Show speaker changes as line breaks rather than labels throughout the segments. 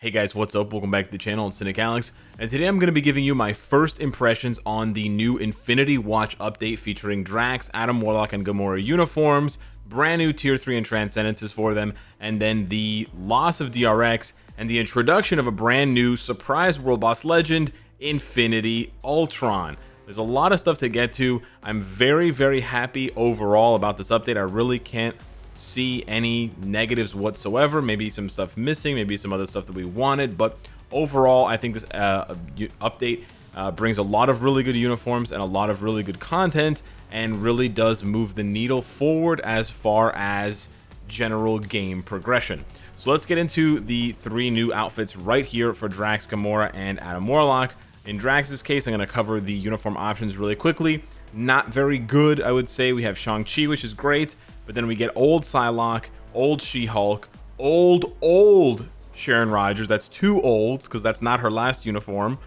Hey guys, what's up? Welcome back to the channel. It's Cynicalex, and today I'm going to be giving you my first impressions on the new Infinity Watch update featuring Drax, Adam Warlock, and Gamora uniforms, brand new Tier 3 and Transcendences for them, and then the loss of DRX, and the introduction of a brand new surprise world boss legend, Infinity Ultron. There's a lot of stuff to get to. I'm very happy overall about this update. I really can't see any negatives whatsoever. Maybe some stuff missing, maybe some other stuff that we wanted, but overall I think this update brings a lot of really good uniforms and a lot of really good content, and really does move the needle forward as far as general game progression. So let's get into the three new outfits right here for Drax, Gamora, and Adam Warlock. In Drax's case, I'm going to cover the uniform options really quickly. Not very good, I would say. We have Shang-Chi, which is great, but then we get old Psylocke, old She-Hulk, old Sharon Rogers. That's two olds, because that's not her last uniform.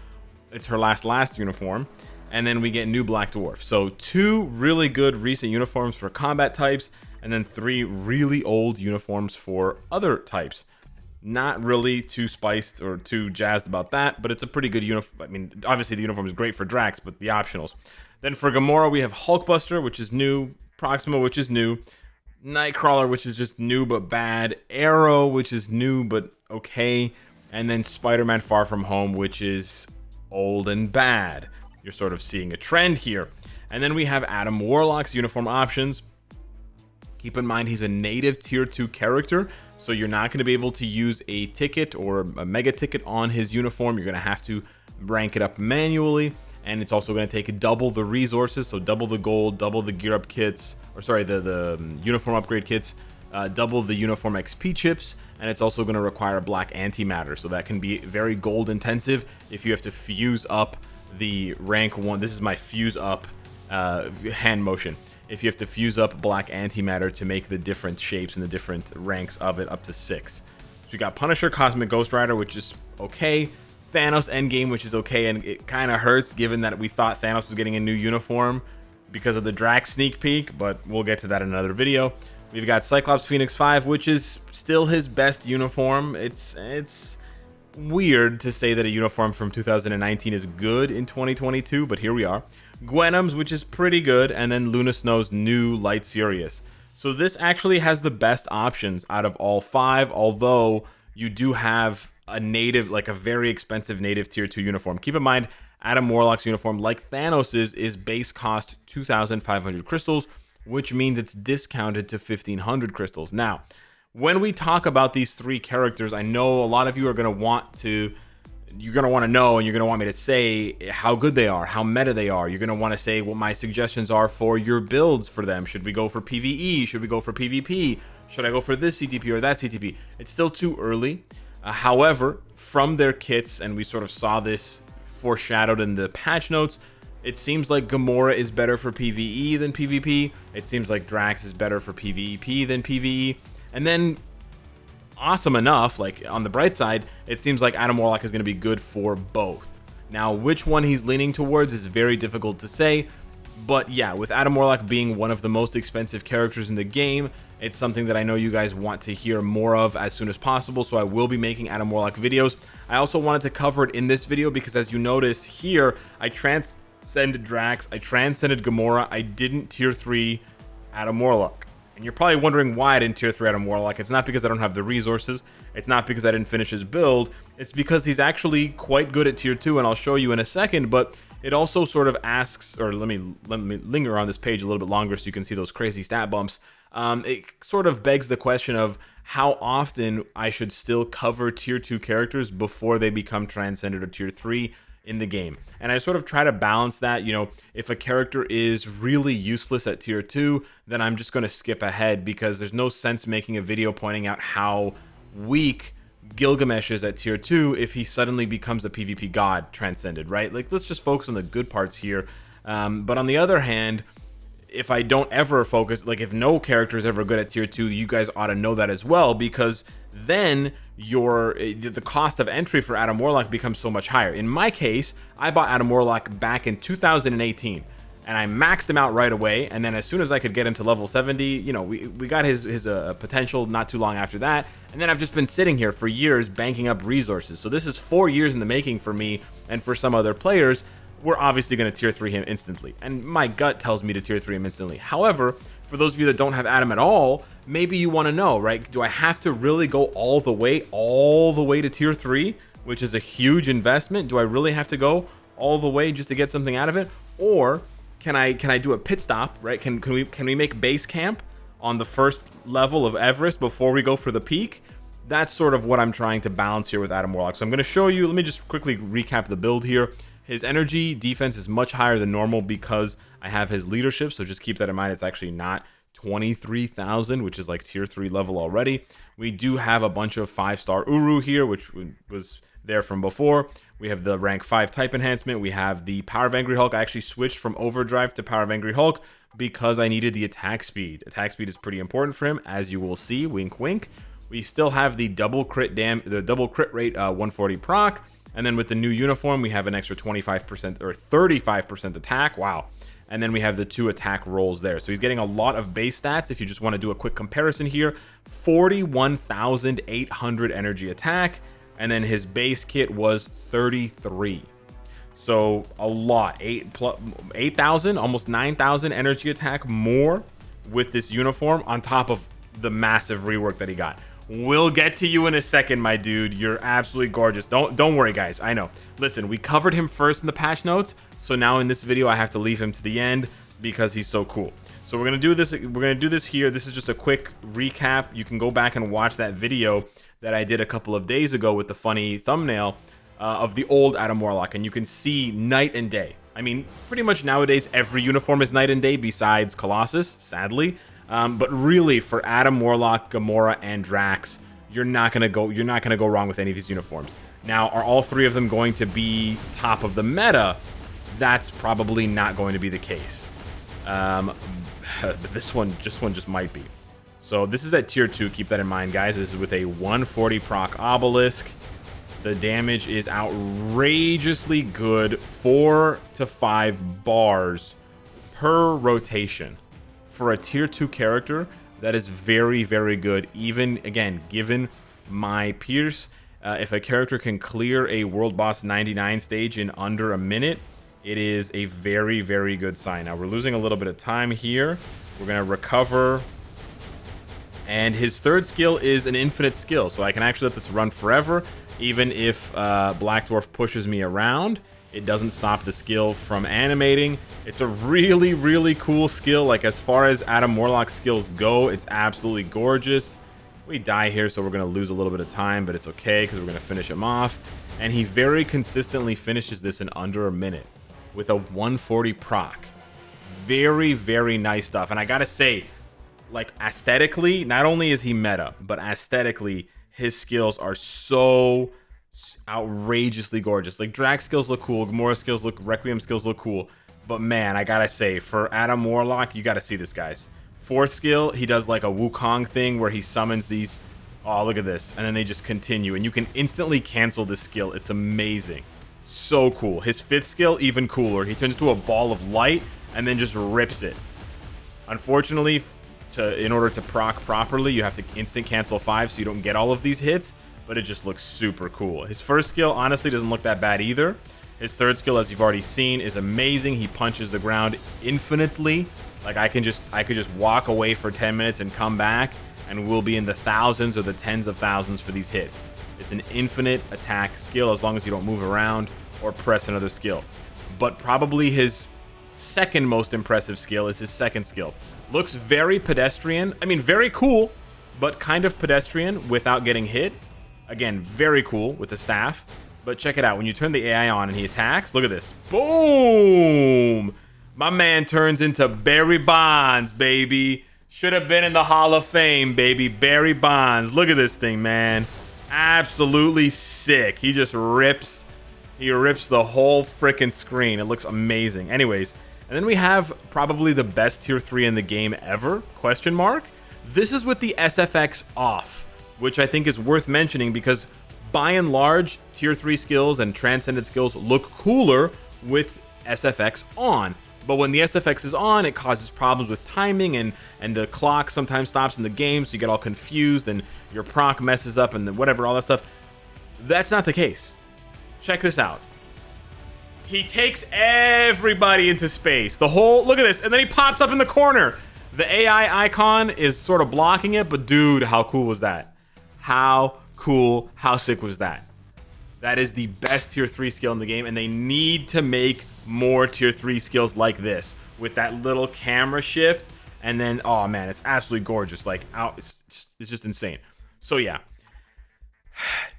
It's her last uniform. And then we get new Black Dwarf. So two really good recent uniforms for combat types, and then three really old uniforms for other types. Not really too spiced or too jazzed about that, but it's a pretty good uniform. I mean, obviously the uniform is great for Drax, but the optionals. Then for Gamora, we have Hulkbuster, which is new, Proxima, which is new, Nightcrawler, which is just new but bad, Arrow, which is new but okay, and then Spider-Man Far From Home, which is old and bad. You're sort of seeing a trend here. And then we have Adam Warlock's uniform options. Keep in mind, he's a native Tier 2 character, so you're not going to be able to use a ticket or a mega ticket on his uniform. You're going to have to rank it up manually, and it's also going to take double the resources, so double the gold, double the gear up kits, or sorry, the uniform upgrade kits, double the uniform XP chips, and it's also going to require a black antimatter, so that can be very gold intensive if you have to fuse up the rank 1. This is my fuse up hand motion. If you have to fuse up black antimatter to make the different shapes and the different ranks of it up to 6. So you got Punisher, Cosmic Ghost Rider, which is okay, Thanos Endgame, which is okay, and it kind of hurts given that we thought Thanos was getting a new uniform because of the Drax sneak peek, but we'll get to that in another video. We've got Cyclops Phoenix 5, which is still his best uniform. It's weird to say that a uniform from 2019 is good in 2022, but here we are. Gwenum's, which is pretty good, and then Luna Snow's new Light Sirius. So this actually has the best options out of all 5, although you do have a native, like a very expensive native Tier 2 uniform. Keep in mind, Adam Warlock's uniform, like Thanos's, is base cost 2,500 crystals, which means it's discounted to 1,500 crystals. Now, when we talk about these three characters, I know a lot of you are going to want to know, and you're going to want me to say how good they are, how meta they are. You're going to want to say what my suggestions are for your builds for them. Should we go for PvE? Should we go for PvP? Should I go for this CTP or that CTP? It's still too early. However, from their kits, and we sort of saw this foreshadowed in the patch notes, it seems like Gamora is better for PvE than PvP. It seems like Drax is better for PvP than PvE. And then, awesome enough, like on the bright side, it seems like Adam Warlock is going to be good for both. Now, which one he's leaning towards is very difficult to say, but yeah, with Adam Warlock being one of the most expensive characters in the game, it's something that I know you guys want to hear more of as soon as possible, so I will be making Adam Warlock videos. I also wanted to cover it in this video because, as you notice here, I transcended Drax, I transcended Gamora, I didn't Tier 3 Adam Warlock. And you're probably wondering why I didn't Tier 3 Adam Warlock. It's not because I don't have the resources. It's not because I didn't finish his build. It's because he's actually quite good at Tier 2, and I'll show you in a second. But it also sort of asks, or let me linger on this page a little bit longer so you can see those crazy stat bumps. It sort of begs the question of how often I should still cover Tier 2 characters before they become Transcended or Tier 3 in the game. And I sort of try to balance that. You know, if a character is really useless at Tier 2, then I'm just going to skip ahead, because there's no sense making a video pointing out how weak Gilgamesh is at Tier 2 if he suddenly becomes a PvP god Transcended, right? Like, let's just focus on the good parts here. But on the other hand, if I don't ever focus, like if no character is ever good at Tier 2, you guys ought to know that as well, because then the cost of entry for Adam Warlock becomes so much higher. In my case, I bought Adam Warlock back in 2018, and I maxed him out right away. And then as soon as I could get him to level 70, you know, we got his potential not too long after that. And then I've just been sitting here for years banking up resources. So this is 4 years in the making for me and for some other players. We're obviously going to tier 3 him instantly, and my gut tells me to tier 3 him instantly. However, for those of you that don't have Adam at all, maybe you want to know, right? Do I have to really go all the way to tier 3, which is a huge investment? Do I really have to go all the way just to get something out of it? Or can I do a pit stop, right? Can we make base camp on the first level of Everest before we go for the peak? That's sort of what I'm trying to balance here with Adam Warlock. So I'm going to show you, let me just quickly recap the build here. His energy defense is much higher than normal because I have his leadership, so just keep that in mind. It's actually not 23,000, which is like tier 3 level already. We do have a bunch of 5-star Uru here, which was there from before. We have the rank 5 type enhancement. We have the Power of Angry Hulk. I actually switched from Overdrive to Power of Angry Hulk because I needed the attack speed. Attack speed is pretty important for him, as you will see. Wink, wink. We still have the double crit rate 140 proc. And then with the new uniform, we have an extra 25% or 35% attack. Wow. And then we have the 2 attack rolls there. So he's getting a lot of base stats. If you just want to do a quick comparison here, 41,800 energy attack. And then his base kit was 33. So a lot, 8,000, almost 9,000 energy attack more with this uniform on top of the massive rework that he got. We'll get to you in a second, my dude. You're absolutely gorgeous. Don't worry, guys. I know. Listen, we covered him first in the patch notes, so now in this video I have to leave him to the end because he's so cool. So we're gonna do this. We're gonna do this here. This is just a quick recap. You can go back and watch that video that I did a couple of days ago with the funny thumbnail of the old Adam Warlock, and you can see night and day. I mean, pretty much nowadays every uniform is night and day besides Colossus, sadly. But really, for Adam Warlock, Gamora, and Drax, you're not gonna go wrong with any of these uniforms. Now, are all 3 of them going to be top of the meta? That's probably not going to be the case. But this one just might be. So this is at tier 2. Keep that in mind, guys. This is with a 140 proc obelisk. The damage is outrageously good, 4 to 5 bars per rotation. For a tier 2 character, that is very, very good. Even, again, given my Pierce, if a character can clear a World Boss 99 stage in under a minute, it is a very, very good sign. Now, we're losing a little bit of time here. We're going to recover. And his 3rd skill is an infinite skill, so I can actually let this run forever. Even if Black Dwarf pushes me around, it doesn't stop the skill from animating. It's a really, really cool skill. Like, as far as Adam Warlock's skills go, it's absolutely gorgeous. We die here, so we're going to lose a little bit of time, but it's okay because we're going to finish him off. And he very consistently finishes this in under a minute with a 140 proc. Very, very nice stuff. And I got to say, like, aesthetically, not only is he meta, but aesthetically, his skills are so outrageously gorgeous. Like, Drax skills look cool, Gamora skills look, Requiem skills look cool, but man, I gotta say, for Adam Warlock, you gotta see this, guys. 4th skill, he does like a Wukong thing where he summons these, oh, look at this, and then they just continue, and you can instantly cancel this skill. It's amazing. So cool. His 5th skill, even cooler. He turns into a ball of light and then just rips it. Unfortunately, in order to proc properly, you have to instant cancel 5 so you don't get all of these hits, but it just looks super cool. His 1st skill honestly doesn't look that bad either. His 3rd skill, as you've already seen, is amazing. He punches the ground infinitely. Like, I could just walk away for 10 minutes and come back, and we'll be in the thousands or the tens of thousands for these hits. It's an infinite attack skill as long as you don't move around or press another skill. But probably his 2nd most impressive skill is his 2nd skill. Looks very pedestrian. I mean, very cool, but kind of pedestrian without getting hit. Again, very cool with the staff. But check it out. When you turn the AI on and he attacks, look at this. Boom! My man turns into Barry Bonds, baby. Should have been in the Hall of Fame, baby. Barry Bonds. Look at this thing, man. Absolutely sick. He just rips. He rips the whole freaking screen. It looks amazing. Anyways, and then we have probably the best tier 3 in the game ever, question mark. This is with the SFX off, which I think is worth mentioning because by and large, tier 3 skills and transcendent skills look cooler with SFX on. But when the SFX is on, it causes problems with timing, and the clock sometimes stops in the game, so you get all confused, and your proc messes up, and whatever, all that stuff. That's not the case. Check this out. He takes everybody into space. The whole, look at this, and then he pops up in the corner. The AI icon is sort of blocking it, but dude, how cool was that? How cool, how sick was that? That is the best tier 3 skill in the game, and they need to make more tier 3 skills like this with that little camera shift. And then, oh man, it's absolutely gorgeous. Like, it's just insane. So yeah,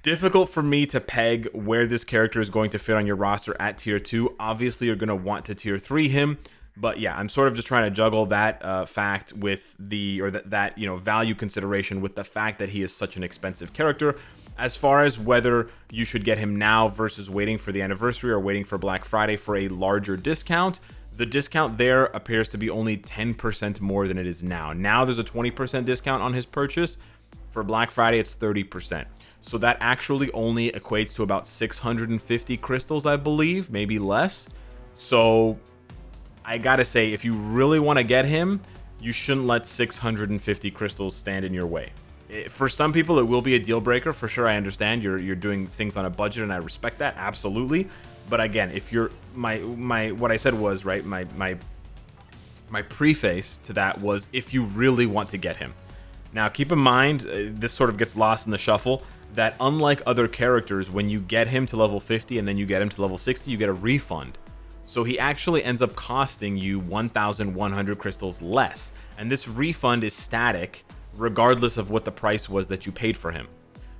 difficult for me to peg where this character is going to fit on your roster at tier 2. Obviously, you're going to want to tier 3 him. But yeah, I'm sort of just trying to juggle that fact with that you know, value consideration with the fact that he is such an expensive character. As far as whether you should get him now versus waiting for the anniversary or waiting for Black Friday for a larger discount, the discount there appears to be only 10% more than it is now. Now there's a 20% discount on his purchase. For Black Friday, it's 30%. So that actually only equates to about 650 crystals, I believe, maybe less. So I gotta say, if you really want to get him, you shouldn't let 650 crystals stand in your way. For some people, it will be a deal breaker. For sure, I understand you're doing things on a budget, and I respect that, absolutely. But again, if you're what I said was right. My preface to that was if you really want to get him. Now, keep in mind, this sort of gets lost in the shuffle, that unlike other characters, when you get him to level 50 and then you get him to level 60, you get a refund. So he actually ends up costing you 1,100 crystals less. And this refund is static, regardless of what the price was that you paid for him.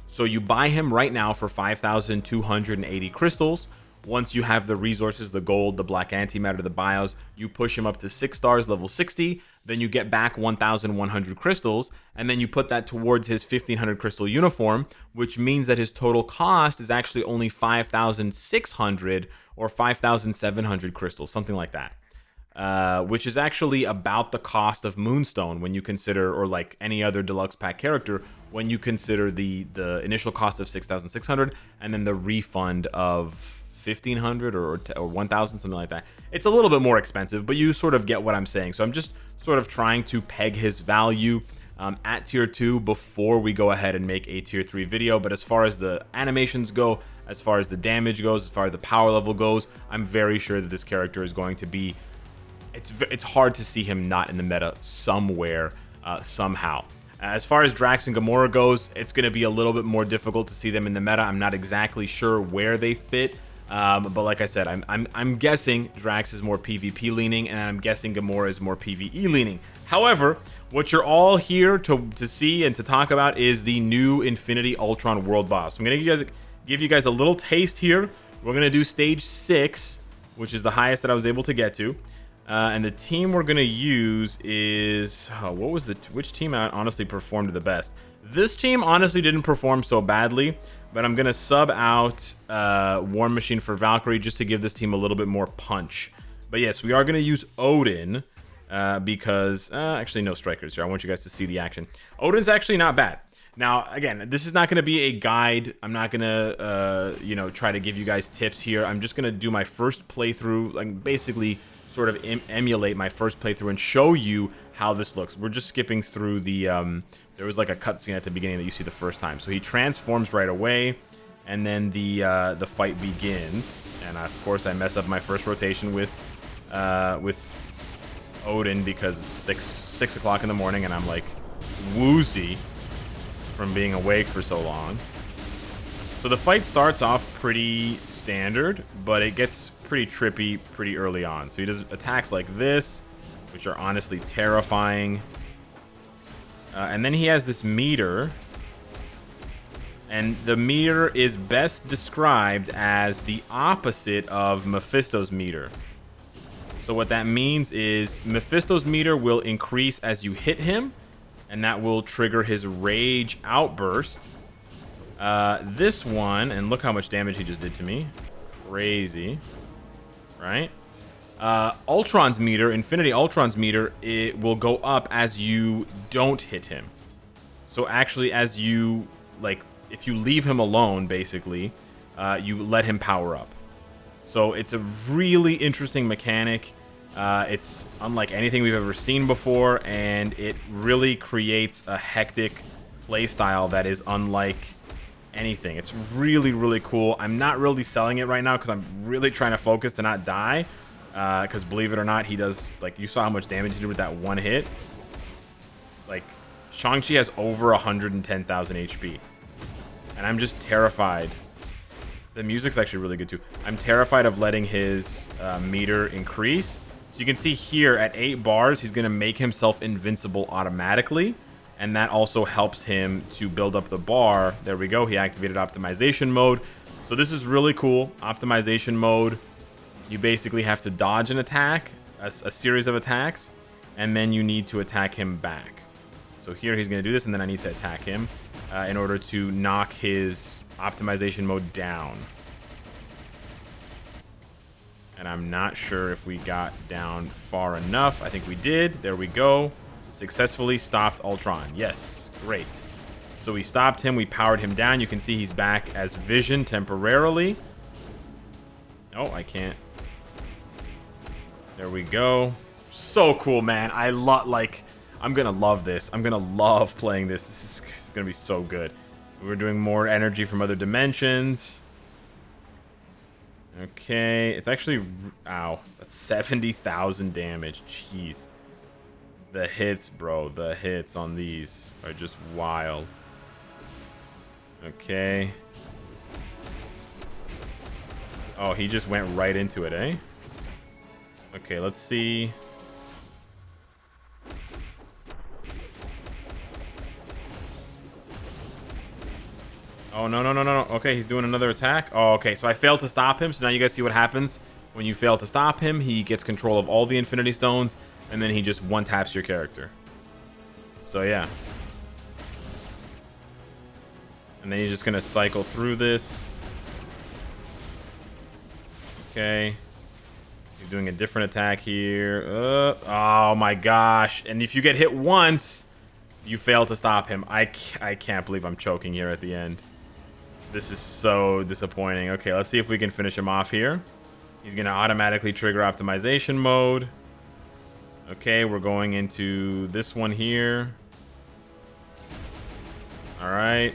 So you buy him right now for 5,280 crystals. Once you have the resources, the gold, the black antimatter, the bios, you push him up to 6 stars, level 60. Then you get back 1,100 crystals, and then you put that towards his 1,500 crystal uniform, which means that his total cost is actually only 5,600 or 5,700 crystals, something like that. Which is actually about the cost of Moonstone when you consider, or like any other deluxe pack character, when you consider the initial cost of 6,600 and then the refund of 1,500 or 1,000, something like that. It's a little bit more expensive, but you sort of get what I'm saying. So I'm just sort of trying to peg his value at tier 2 before we go ahead and make a tier 3 video. But as far as the animations go, as far as the damage goes, as far as the power level goes, I'm very sure that this character is going to be, it's hard to see him not in the meta somewhere, somehow. As far as Drax and Gamora goes, it's going to be a little bit more difficult to see them in the meta. I'm not exactly sure where they fit. But like I said, I'm guessing Drax is more PvP leaning, and I'm guessing Gamora is more PvE leaning. However, what you're all here to see and to talk about is the new Infinity Ultron world boss. I'm gonna give you guys a little taste here. We're gonna do stage 6, which is the highest that I was able to get to. And the team we're gonna use is which team honestly performed the best? This team honestly didn't perform so badly, but I'm gonna sub out War Machine for Valkyrie just to give this team a little bit more punch. But yes, we are gonna use Odin because actually no strikers here. I want you guys to see the action. Odin's actually not bad. Now again, this is not gonna be a guide. I'm not gonna you know, try to give you guys tips here. I'm just gonna do my first playthrough, like basically sort of emulate my first playthrough and show you how this looks. We're just skipping through the there was like a cutscene at the beginning that you see the first time. So he transforms right away, and then the fight begins. And of course I mess up my first rotation with Odin because it's 6 o'clock in the morning and I'm like woozy from being awake for so long. So the fight starts off pretty standard, but it gets pretty trippy pretty early on. So he does attacks like this, which are honestly terrifying. And then he has this meter. And the meter is best described as the opposite of Mephisto's meter. So what that means is Mephisto's meter will increase as you hit him, and that will trigger his rage outburst. This one, and look how much damage he just did to me. Crazy, right? Ultron's meter, Infinity Ultron's meter, it will go up as you don't hit him. So actually, as you, like, if you leave him alone, basically, you let him power up. So it's a really interesting mechanic. It's unlike anything we've ever seen before, and it really creates a hectic playstyle that is unlike anything. It's really, really cool. I'm not really selling it right now because I'm really trying to focus to not die. Because believe it or not, he does, like, you saw how much damage he did with that one hit. Like, Shang-Chi has over 110,000 HP. And I'm just terrified. The music's actually really good too. I'm terrified of letting his meter increase. So you can see here at 8 bars, he's going to make himself invincible automatically. And that also helps him to build up the bar. There we go. He activated optimization mode. So this is really cool. Optimization mode. You basically have to dodge an attack, a series of attacks, and then you need to attack him back. So here he's going to do this, and then I need to attack him in order to knock his optimization mode down. And I'm not sure if we got down far enough. I think we did. There we go. Successfully stopped Ultron. Yes, great. So we stopped him. We powered him down. You can see he's back as Vision temporarily. Oh, I can't. There we go. So cool, man. I love, like, I'm gonna love this. I'm gonna love playing this. This is gonna be so good. We're doing more energy from other dimensions. Okay, it's actually, ow, that's 70,000 damage. Jeez. The hits, bro, the hits on these are just wild. Okay. Oh, he just went right into it, eh? Okay, let's see. Oh, no, no, no, no, no. Okay, he's doing another attack. Oh, okay, so I failed to stop him. So now you guys see what happens when you fail to stop him. He gets control of all the Infinity Stones, and then he just one-taps your character. So, yeah. And then he's just going to cycle through this. Okay. He's doing a different attack here. Oh, my gosh. And if you get hit once, you fail to stop him. I can't believe I'm choking here at the end. This is so disappointing. Okay, let's see if we can finish him off here. He's going to automatically trigger optimization mode. Okay, we're going into this one here. All right.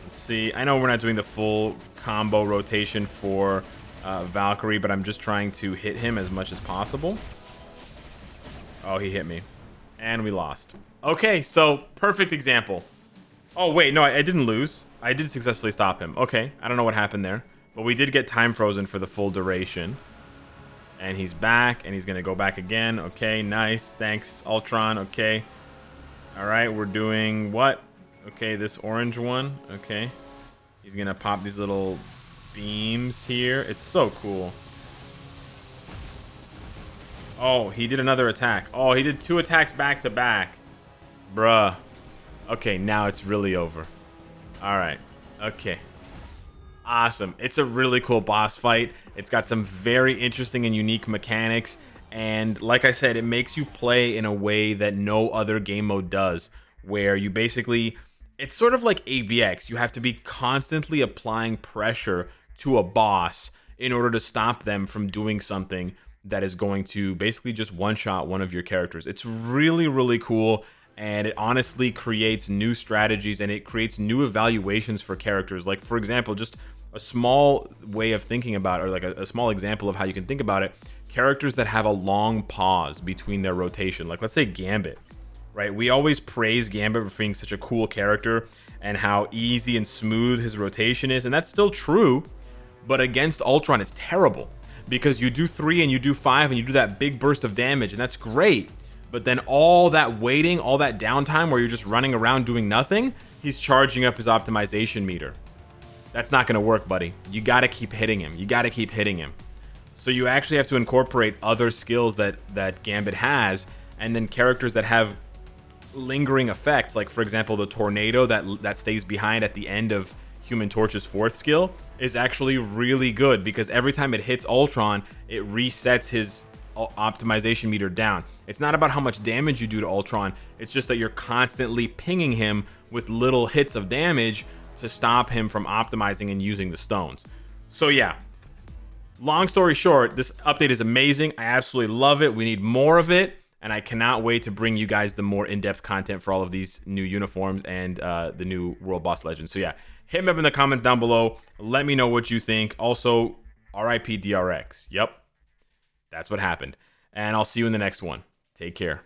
Let's see. I know we're not doing the full combo rotation for Valkyrie, but I'm just trying to hit him as much as possible. Oh, he hit me. And we lost. Okay, so perfect example. Oh, wait, no, I didn't lose. I did successfully stop him. Okay, I don't know what happened there. But we did get time frozen for the full duration. And he's back, and he's going to go back again. Okay, nice. Thanks, Ultron. Okay. All right, we're doing what? Okay, this orange one. Okay. He's going to pop these little beams here. It's so cool. Oh, he did another attack. Oh, he did 2 attacks back to back. Bruh. Okay, now it's really over. All right. Okay. Awesome. It's a really cool boss fight. It's got some very interesting and unique mechanics. And like I said, it makes you play in a way that no other game mode does. Where you basically... It's sort of like ABX. You have to be constantly applying pressure to a boss in order to stop them from doing something that is going to basically just one-shot one of your characters. It's really, really cool. And it honestly creates new strategies, and it creates new evaluations for characters. Like, for example, just a small way of thinking about it, or like a small example of how you can think about it. Characters that have a long pause between their rotation. Like, let's say Gambit, right? We always praise Gambit for being such a cool character and how easy and smooth his rotation is. And that's still true. But against Ultron, it's terrible. Because you do 3 and you do 5 and you do that big burst of damage, and that's great. But then all that waiting, all that downtime where you're just running around doing nothing, he's charging up his optimization meter. That's not going to work, buddy. You got to keep hitting him. You got to keep hitting him. So you actually have to incorporate other skills that Gambit has, and then characters that have lingering effects. Like, for example, the tornado that stays behind at the end of Human Torch's 4th skill is actually really good, because every time it hits Ultron, it resets his optimization meter down. It's not about how much damage you do to Ultron. It's just that you're constantly pinging him with little hits of damage to stop him from optimizing and using the stones. So yeah, long story short, this update is amazing. I absolutely love it. We need more of it. And I cannot wait to bring you guys the more in-depth content for all of these new uniforms and the new World Boss Legends. So yeah, hit me up in the comments down below. Let me know what you think. Also, RIP DRX. Yep, that's what happened. And I'll see you in the next one. Take care.